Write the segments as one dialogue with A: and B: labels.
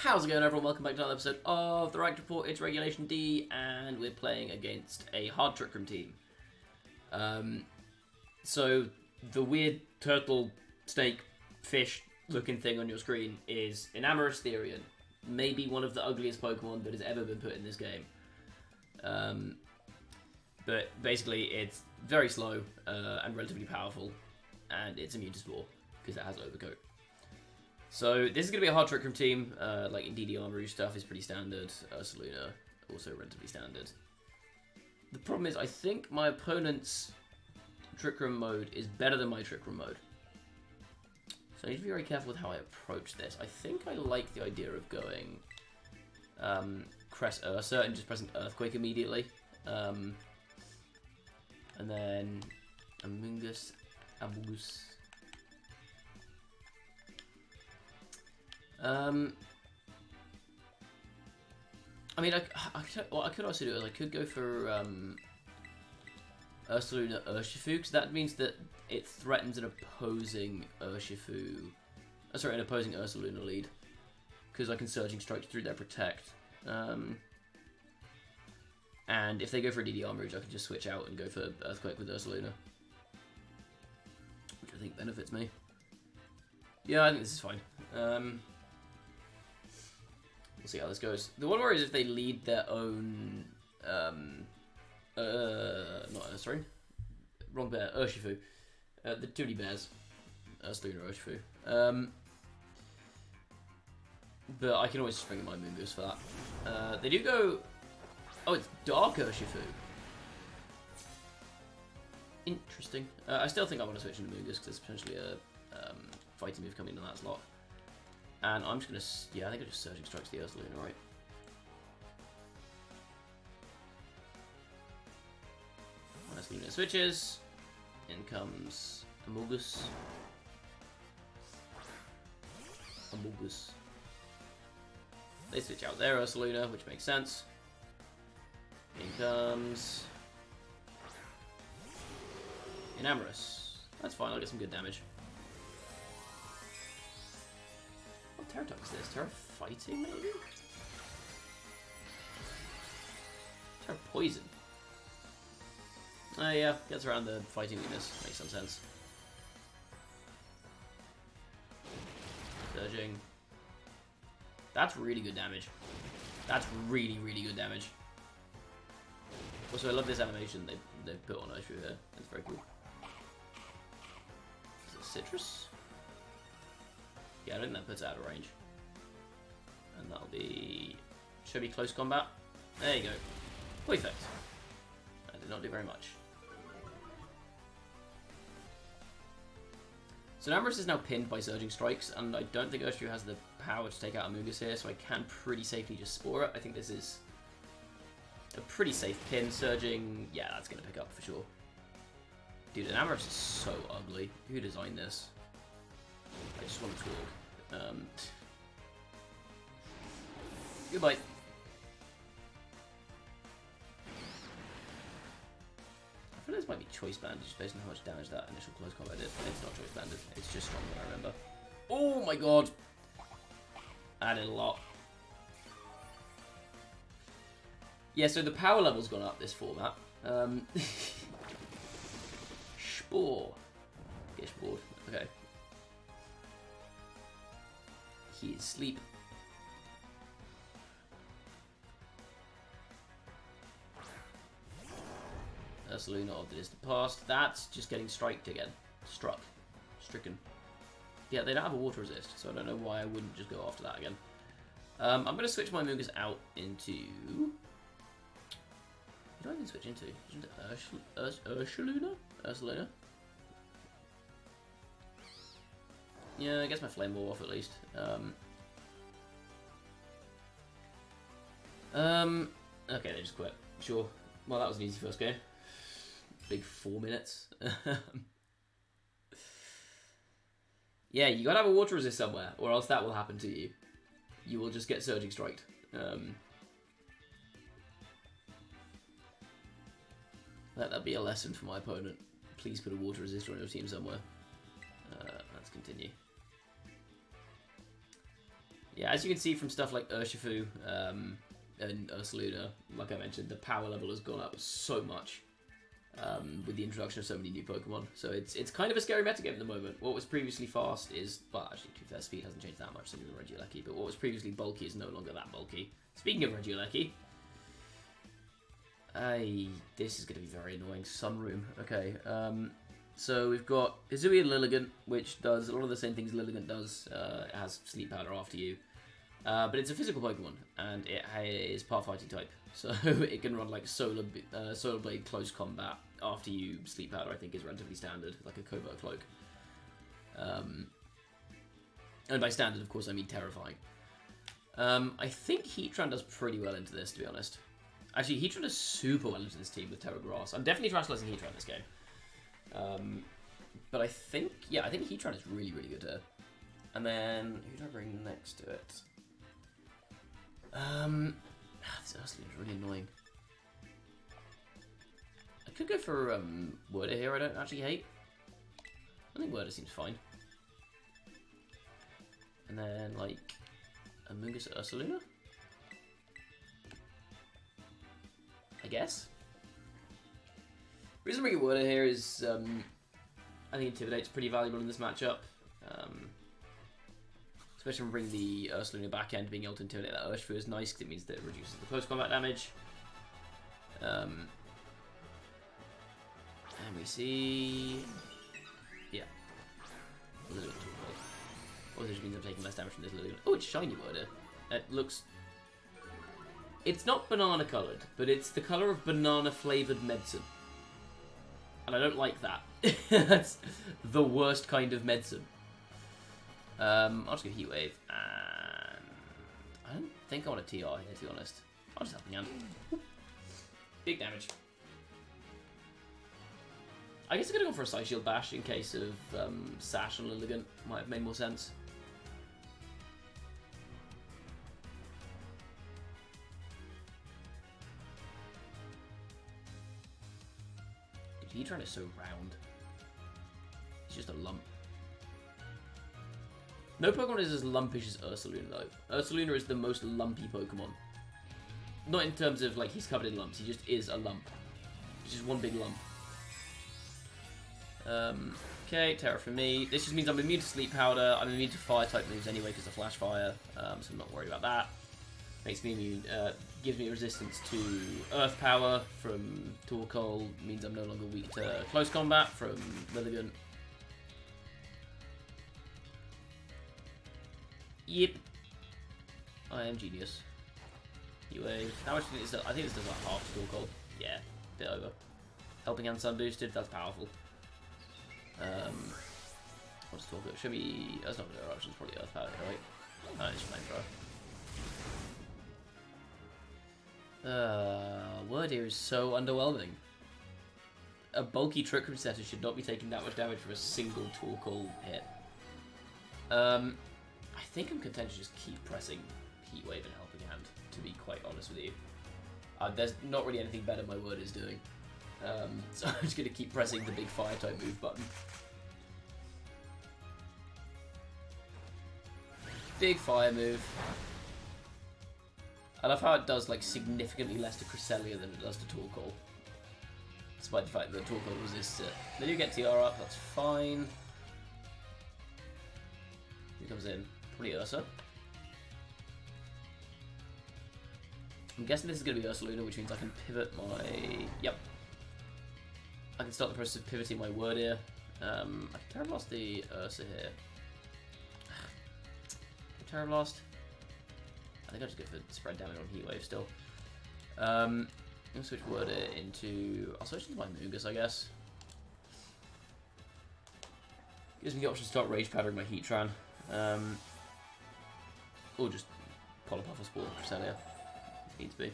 A: How's it going, everyone? Welcome back to another episode of the Ranked Report. It's Regulation D, and we're playing against a hard Trick Room team. So the weird turtle, snake, fish looking thing on your screen is Enamorous Therian, maybe one of the ugliest Pokemon that has ever been put in this game. But basically, it's very slow and relatively powerful, and it's immune to Spore because it has Overcoat. So this is going to be a hard Trick Room team. Like Indeedee Armory stuff is pretty standard. Ursaluna also relatively standard. The problem is, I think my opponent's Trick Room mode is better than my Trick Room mode. So I need to be very careful with how I approach this. I think I like the idea of going Cress Ursa and just pressing Earthquake immediately. And then Amoonguss. I mean, what I could also do is I could go for Ursaluna Urshifu, because that means that it threatens an opposing Urshifu. Sorry, an opposing Ursaluna lead, because I can Surging Strike through their Protect. And if they go for a DD Armor Rouge, I can just switch out and go for Earthquake with Ursaluna, which I think benefits me. Yeah, I think this is fine. We'll see how this goes. The one worry is if they lead their own, sorry, wrong bear, Urshifu, the 2D bears, Ursaluna Urshifu. But I can always just bring in my Moongoose for that. They do go, oh, it's Dark Urshifu. Interesting. I still think I want to switch into Moongoose because there's potentially a fighting move coming in that slot. And I'm just going to, yeah, I think I just Surging Strikes the Ursaluna, right? Ursaluna switches. In comes Amoonguss. They switch out their Ursaluna, which makes sense. In comes Enamorous. That's fine, I'll get some good damage. What Terra Type is this? Terra Fighting, maybe? Terra Poison. Oh yeah, gets around the fighting weakness. Makes some sense. Surging. That's really good damage. That's really, really good damage. Also, I love this animation they've put on Urshifu here. It's very cool. Is it Citrus? Yeah, I think that puts it out of range. And that'll be... should be close combat. There you go. Perfect. That did not do very much. So Namorous is now pinned by Surging Strikes, and I don't think Urshifu has the power to take out Amoonguss here, so I can pretty safely just Spore it. I think this is a pretty safe pin. Surging, yeah, that's going to pick up for sure. Dude, Namorous is so ugly. Who designed this? I just want to talk. Goodbye. I feel like this might be choice banded just based on how much damage that initial close combat did. It's not choice banded. It's just stronger than I remember. Oh my god! I did a lot. Yeah, so the power level's gone up this format. Spore. Get Spored. Okay. He is asleep. Ursaluna of the distant past. That's just getting striked again. Stricken. Yeah, they don't have a water resist, so I don't know why I wouldn't just go after that again. I'm going to switch my Moongoose out into... What do I even switch into? Ursaluna? Yeah, I guess my Flame Ball off at least. Okay, they just quit. Sure. Well, that was an easy first game. Big 4 minutes. Yeah, you gotta have a water resist somewhere, or else that will happen to you. You will just get Surging Striked. Let that be a lesson for my opponent. Please put a water resistor on your team somewhere. Let's continue. yeah, as you can see from stuff like Urshifu and Ursaluna, like I mentioned, the power level has gone up so much with the introduction of so many new Pokemon. So it's kind of a scary metagame at the moment. What was previously fast is, well, actually, to be fair, speed hasn't changed that much since Regieleki, but what was previously bulky is no longer that bulky. Speaking of Regieleki, this is going to be very annoying. Sunroom. Okay, so we've got Hizui and Lilligant, which does a lot of the same things Lilligant does. It has Sleep Powder after you. But it's a physical Pokemon, and it is part fighting type. So it can run like Solar Blade close combat after you Sleep Powder, I think is relatively standard, like a Covert Cloak. And by standard, of course, I mean terrifying. I think Heatran does pretty well into this, to be honest. Actually, Heatran does super well into this team with Terra Grass. I'm definitely Terastallizing Heatran this game. But I think Heatran is really, really good here. And then, who do I bring next to it? This Ursaluna is really annoying. I could go for Wyrdeer here, I don't actually hate. I think Wyrdeer seems fine. And then, like, Amoonguss Ursaluna? I guess. The reason I'm bringing Wyrdeer here is I think Intimidate's pretty valuable in this matchup. Especially when bringing the Ursaluna back end, being able to intimidate that Urshifu is nice because it means that it reduces the close combat damage. And we see, yeah, Lilligant. Also, which means I'm taking less damage from this Lilligant. Oh, it's shiny Wyrdeer. It looks. It's not banana coloured, but it's the colour of banana flavoured medicine. And I don't like that. That's the worst kind of medicine. I'll just go Heat Wave, and I don't think I want a TR here, to be honest. I'll just Helping Hand. Big damage. I guess I'm going to go for a Psy Shield Bash in case of Sash and Lilligant. Might have made more sense. Heatran is so round. He's just a lump. No Pokemon is as lumpish as Ursaluna, though. Ursaluna is the most lumpy Pokemon. Not in terms of, like, he's covered in lumps. He just is a lump. He's just one big lump. Okay, Terra for me. This just means I'm immune to Sleep Powder. I'm immune to Fire-type moves anyway because of Flash Fire. So I'm not worried about that. Makes me immune. Gives me resistance to Earth Power from Torkoal. Means I'm no longer weak to Close Combat from Lilligant. Yep. I am genius. Anyway, how much do I think this does like half Torkoal. Yeah, bit over. Helping Hand Sun boosted, that's powerful. What's Torkoal? Should be. That's not the options, probably Earth Power, right? No, it's Flamethrower. Wyrdeer is so underwhelming. A bulky Trick Room setter should not be taking that much damage from a single Torkoal hit. I think I'm content to just keep pressing Heat Wave and Helping Hand, to be quite honest with you. There's not really anything better my Wyrdeer is doing. So I'm just going to keep pressing the big Fire-type move button. Big Fire move. I love how it does like significantly less to Cresselia than it does to Torkoal. Despite the fact that Torkoal resists it. They do get TR up, that's fine. Who comes in? Probably Ursa. I'm guessing this is going to be Ursaluna, which means I can pivot my... Yep. I can start the process of pivoting my Wyrdeer. I can Terra Blast the Ursa here. Terra Blast. I think I'll just go for spread damage on Heat Wave still. I'm going to switch Wyrdeer into... I'll switch into my Amoonguss, I guess. Gives me the option to start Rage Powdering my Heatran. Or just Polypuff or Spore Cresselia, if needs be.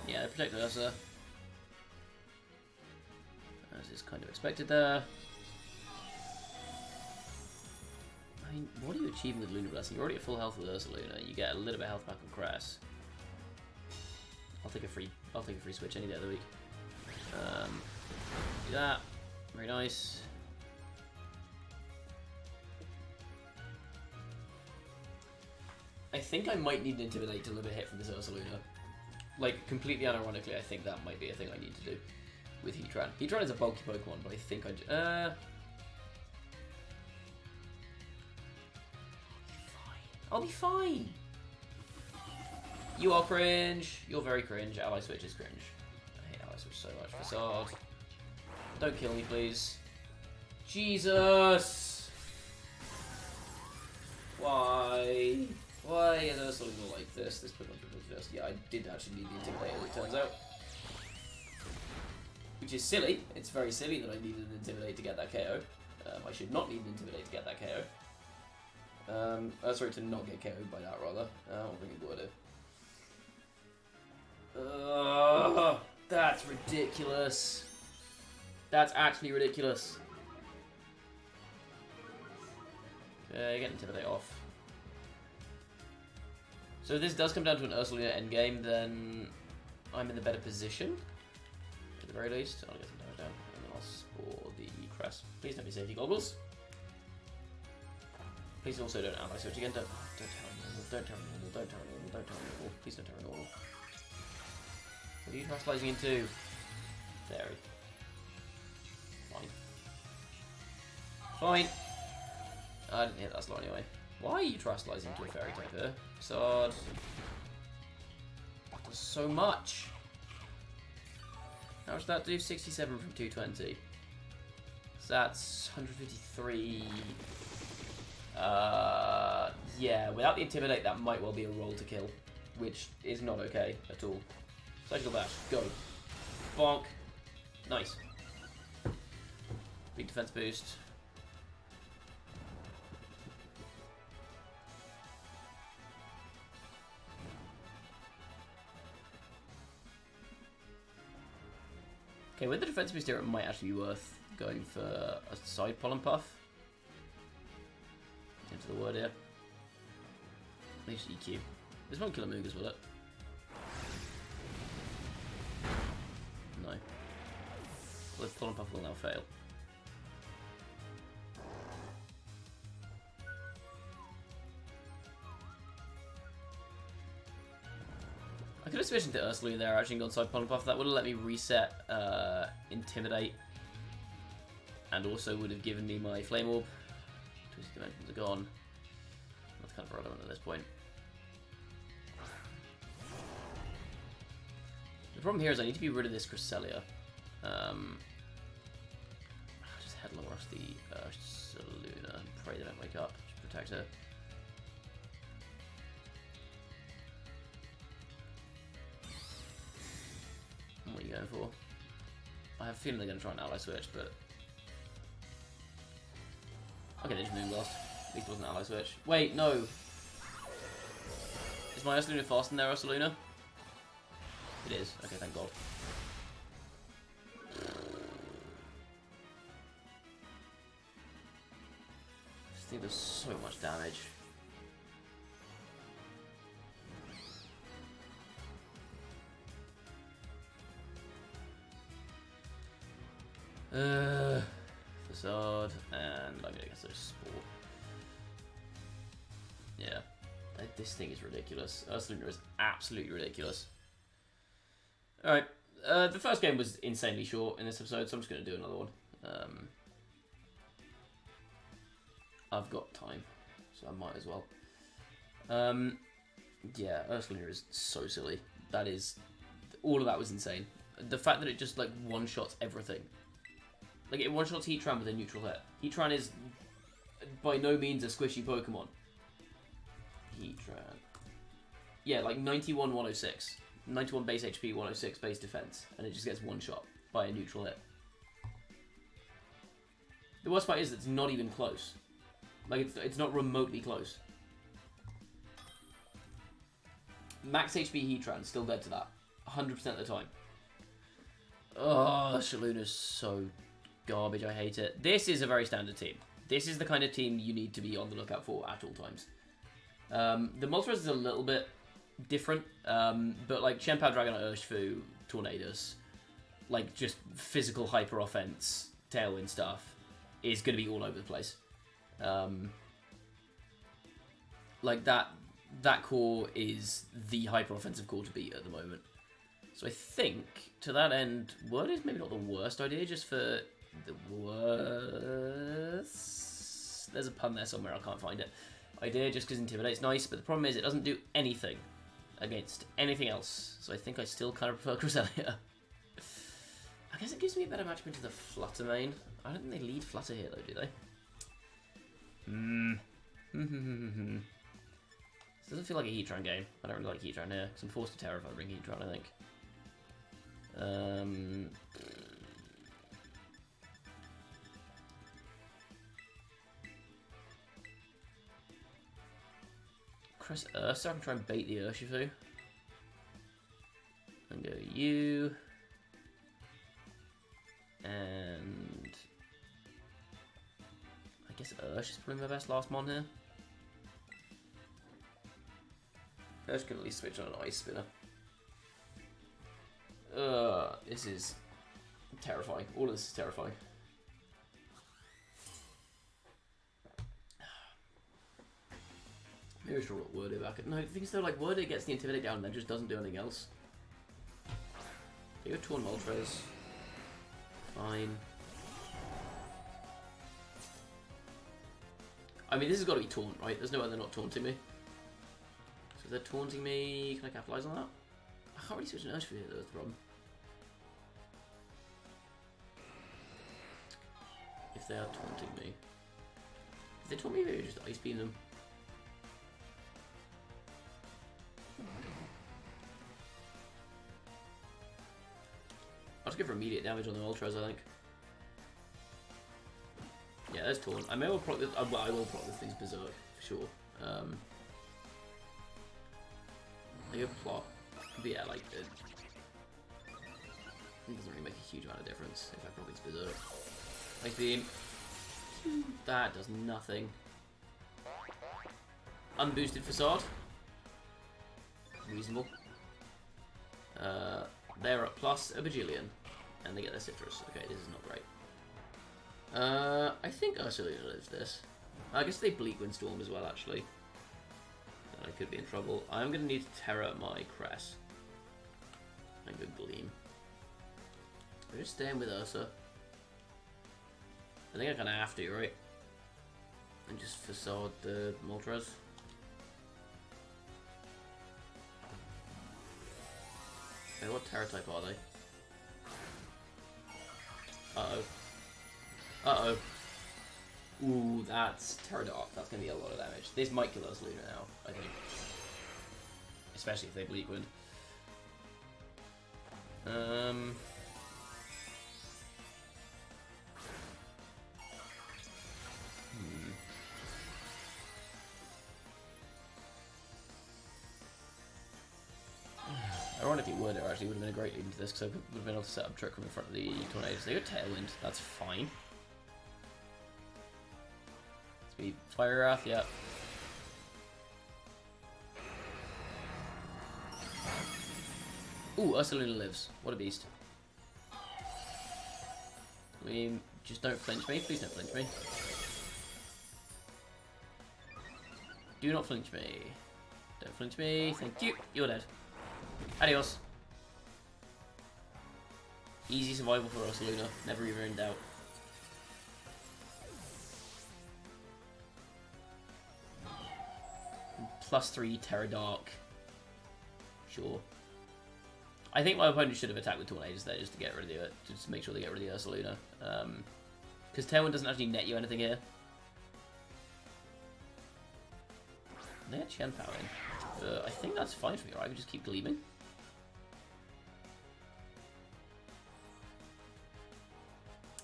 A: Yeah, protect Ursa. As is kind of expected there. I mean, what are you achieving with Lunar Blessing? You're already at full health with Ursaluna. You get a little bit of health back on Cress. I'll take a free switch any day of the week. Do that. Very nice. I think I might need an Intimidate to limit hit from this Ursaluna. Like, completely unironically, I think that might be a thing I need to do with Heatran. Heatran is a bulky Pokemon, but I think I'll be fine. You are cringe. You're very cringe. Ally Switch is cringe. I hate Ally Switch so much. Facade. Don't kill me, please. Jesus! Why? Why is Ursaluna like this? This Pokemon ridiculous. Yeah, I did actually need the Intimidate, as it turns out. Which is silly. It's very silly that I needed an Intimidate to get that KO. I should not need an Intimidate to get that KO. Sorry, to not get KO'd by that, rather. I'll bring in Wyrdeer. That's ridiculous. That's actually ridiculous. Okay, get Intimidate off. So if this does come down to an Ursaluna endgame, then I'm in the better position. At the very least. I'll get some damage down. And then I'll spore the Cress. Please don't be safety goggles. Please also don't ally switch again. Don't turn normal. Don't turn normal. Don't turn normal. Please don't turn normal. What are you terrestrializing into? Fairy. Fine. Fine. I didn't hit that slow anyway. Why are you terrestrializing into a fairy type here? Facade. That does so much. How much did that do? 67 from 220. So that's 153. Yeah, without the Intimidate, that might well be a roll to kill, which is not okay at all. Psychical Dash, go. Bonk. Nice. Big defense boost. Okay, with the defense boost here, it might actually be worth going for a side Pollen Puff. Into the Wyrdeer. At least EQ. This won't kill a Moogas, will it? No. Well, the Pollen Puff will now fail. I could have switched into Ursaluna there, actually, and gone side Pollen Puff. That would have let me reset Intimidate. And also would have given me my Flame Orb. Twisted Dimensions are gone. That's kind of relevant at this point. The problem here is I need to be rid of this Cresselia. I'll just headlong rush the Ursaluna and pray they don't wake up. Just protect her. What are you going for? I have a feeling they're going to try an ally switch, but... Okay, they just Moonblast. At least it wasn't an ally switch. Wait, no! Is my Ursaluna faster than their Ursaluna? It is. Okay, thank God. I just think there's so much damage. Facade, and I'm gonna get those Spore. Yeah, this thing is ridiculous. Ursaluna is absolutely ridiculous. Alright, the first game was insanely short in this episode, so I'm just gonna do another one. I've got time, so I might as well. Yeah, Ursaluna is so silly. That is, all of that was insane. The fact that it just like one-shots everything. Like, it one-shots Heatran with a neutral hit. Heatran is by no means a squishy Pokemon. Heatran. Yeah, like 91, 106. 91 base HP, 106 base defense. And it just gets one-shot by a neutral hit. The worst part is it's not even close. Like, it's not remotely close. Max HP Heatran, still dead to that. 100% of the time. Oh, Ursaluna's so... garbage, I hate it. This is a very standard team. This is the kind of team you need to be on the lookout for at all times. The Moltres is a little bit different, but like Shenpao, Dragonite, Urshifu, Tornadus, like just physical hyper offense, Tailwind stuff, is going to be all over the place. Like that that core is the hyper-offensive core to beat at the moment. So I think, to that end, Word is maybe not the worst idea, just for the worst... There's a pun there somewhere, I can't find it. Idea just because Intimidate's nice, but the problem is it doesn't do anything against anything else. So I think I still kind of prefer Cresselia. I guess it gives me a better matchup into the Flutter main. I don't think they lead Flutter here though, do they? This doesn't feel like a Heatran game. I don't really like Heatran here, because I'm forced to Terra if I bring Heatran, I think. Chris Ursa, I can try and bait the Urshifu. And go you. And I guess Ursh is probably my best last mon here. Ursh can at least switch on an Ice Spinner. This is terrifying. All of this is terrifying. Maybe I should roll Wyrdeer back. No, the thing is though, like, Wyrdeer gets the Intimidate down and then just doesn't do anything else. You go Taunt Moltres. Fine. I mean, this has got to be Taunt, right? There's no way they're not taunting me. So if they're taunting me, can I capitalize on that? I can't really switch an Urshifu here, though, that's the problem. If they are taunting me. If they taunt me, maybe just Ice Beam them. I'll just go for immediate damage on the Ultras, I think. Yeah, there's Taunt. I may well proc this. Well, I will proc this thing's Berserk, for sure. I go plot. But yeah, like, it doesn't really make a huge amount of difference if I proc its Berserk. Ice Beam. That does nothing. Unboosted Facade. Reasonable. They're at plus a bajillion. And they get their Citrus. Okay, this is not great. I think Ursaluna lives this. I guess they Bleak Windstorm as well, actually. And I could be in trouble. I'm going to need to Terra my Cress. And go Gleam. I'm just staying with Ursa. I think I kind of have to, right? And just Facade the Moltres. Okay, what Terra type are they? Uh-oh. Uh-oh. Ooh, that's Terra Dark. That's going to be a lot of damage. This might kill Ursaluna now, I think. Especially if they Bleak Wind. Ironically, Wyrdeer actually would have been a great lead into this, because I would have been able to set up Trick Room in front of the Tornadoes. They got Tailwind, that's fine. Speed Fire Wrath, yeah. Ooh, Ursaluna lives. What a beast. I mean, just don't flinch me. Please don't flinch me. Do not flinch me. Don't flinch me. Thank you. You're dead. Adios. Easy survival for Ursaluna, never even in doubt. +3 Terra Dark. Sure. I think my opponent should have attacked with Tornadoes there just to get rid of the, just to make sure they get rid of the Ursaluna. Because Tailwind doesn't actually net you anything here. They had Chen Power in. I think that's fine for me, right? I can just keep Gleaming.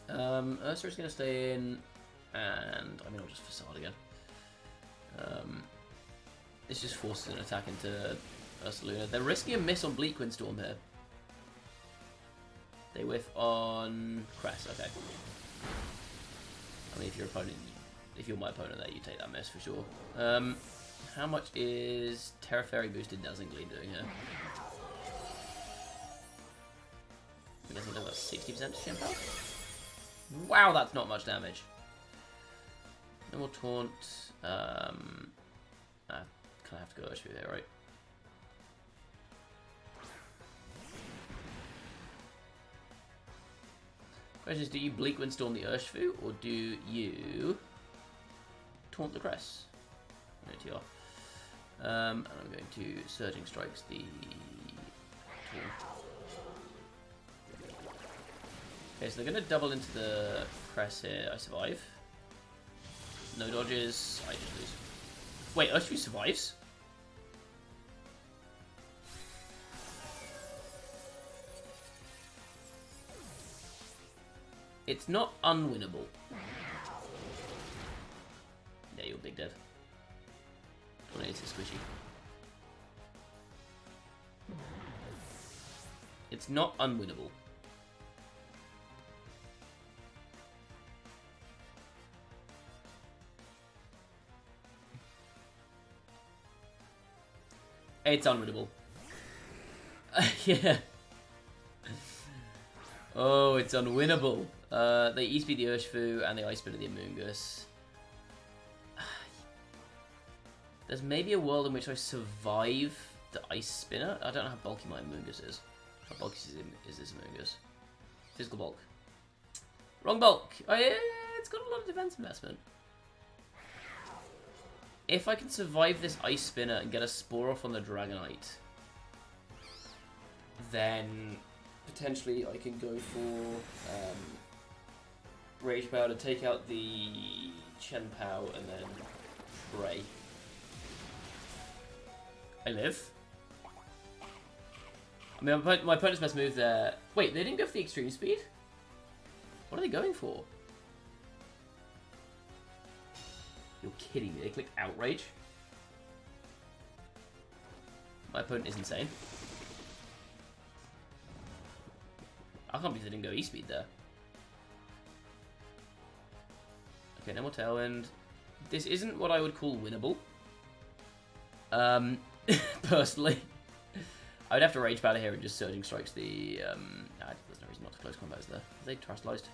A: Ursa's going to stay in, and I mean, I'll just Facade again. This just forces an attack into Ursaluna. They're risking a miss on Bleak Windstorm here. They whiff on Cress, okay. I mean, if you're my opponent there, you take that miss for sure. How much is Terra Fairy boosted Dazzling Gleam doing here? I'm guessing that's 60% Shin Power? Wow, that's not much damage. No more Taunt. kind of have to go Urshifu here, right? Question is, do you Bleak Windstorm the Urshifu, or do you Taunt the Cress? And I'm going to Surging Strikes the Taunt. Okay, so they're going to double into the Cress here. I survive. No dodges. I just lose. Wait, Urshifu survives? It's not unwinnable. Yeah, you're big dead. 28 is squishy. It's not unwinnable. It's unwinnable. Yeah. Oh, it's unwinnable. They E-speed the Urshifu and the Ice Spinner the Amoonguss. There's maybe a world in which I survive the Ice Spinner. I don't know how bulky my Amoonguss is. How bulky is this Amoonguss? Physical bulk. Wrong bulk! Oh yeah, it's got a lot of defense investment. If I can survive this Ice Spinner and get a Spore off on the Dragonite, then potentially I can go for Rage Power to take out the Chen-Pao and then pray. I live. I mean, my opponent's best move there... Wait, they didn't go for the Extreme Speed? What are they going for? You're kidding me. They clicked Outrage. My opponent is insane. I can't believe they didn't go E-Speed there. Okay, no more Tailwind. This isn't what I would call winnable. Personally. I would have to Rage Powder here and just Surging Strikes the... there's no reason not to close combat, is there? Have they terrestrialized?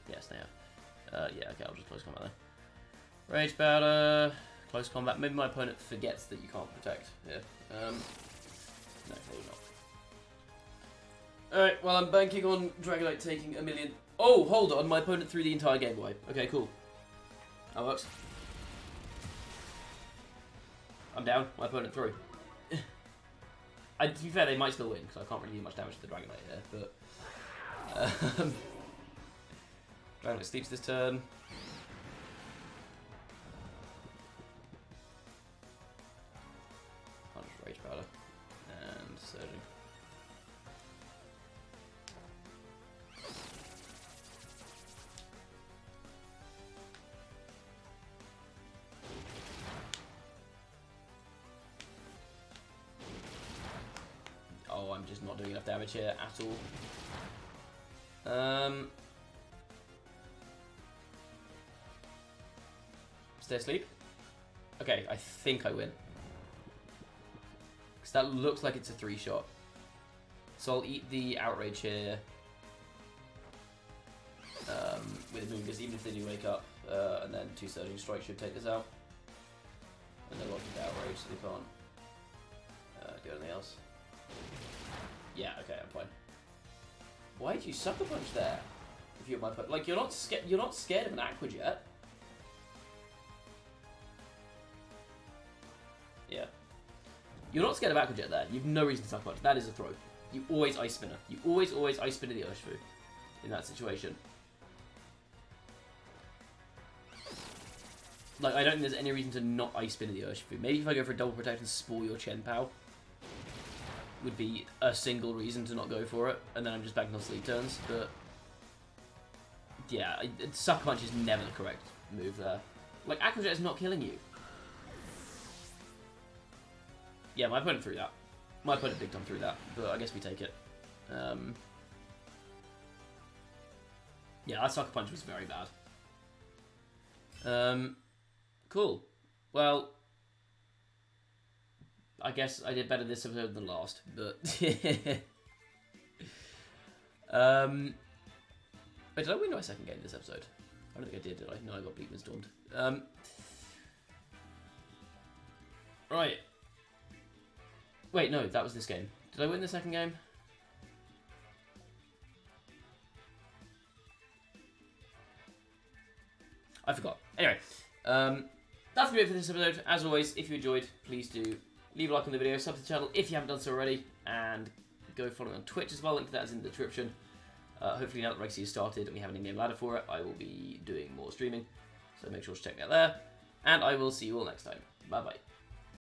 A: Yes, they have. Yeah, okay, I'll just close combat there. Rage Powder, close combat. Maybe my opponent forgets that you can't protect here. No, probably not. Alright, well, I'm banking on Dragonite taking 1,000,000. Oh, hold on, my opponent threw the entire game away. Okay, cool. That works. I'm down, my opponent threw. To be fair, they might still win, because I can't really do much damage to the Dragonite here, but... Dragonite sleeps this turn. I'll just Rage Powder. And Surging. Oh, I'm just not doing enough damage here at all. Stay asleep. Okay, I think I win. Because that looks like it's a 3-shot. So I'll eat the Outrage here. With Moongus, even if they do wake up. And then 2 Surging Strikes should take this out. And they're locked into Outrage, so they can't do anything else. Yeah, okay, I'm fine. Why did you Sucker Punch there? If you're my like, you're not scared of an Aqua Jet. Yeah. You're not scared of Aqua Jet there. You've no reason to Sucker Punch. That is a throw. You always Ice Spinner. You always Ice Spinner the Urshifu in that situation. Like, I don't think there's any reason to not Ice Spinner the Urshifu. Maybe if I go for a double protect and Spore your Chen-Pao would be a single reason to not go for it, and then I'm just backing on sleep turns, but yeah, Sucker Punch is never the correct move there. Like, Aqua Jet is not killing you. Yeah, my opponent threw that. My opponent big time threw that, but I guess we take it. Yeah, that Sucker Punch was very bad. Cool. Well, I guess I did better this episode than last, but... Wait, did I win my second game this episode? I don't think I did I? No, I got Bleak Windstormed. Right. Wait, no, that was this game. Did I win the second game? I forgot. Anyway, that's going to be it for this episode. As always, if you enjoyed, please do leave a like on the video, sub to the channel if you haven't done so already, and go follow me on Twitch as well. Link to that is in the description. Hopefully now that Rexy has started and we have an in-game ladder for it, I will be doing more streaming. So make sure to check that there. And I will see you all next time. Bye-bye.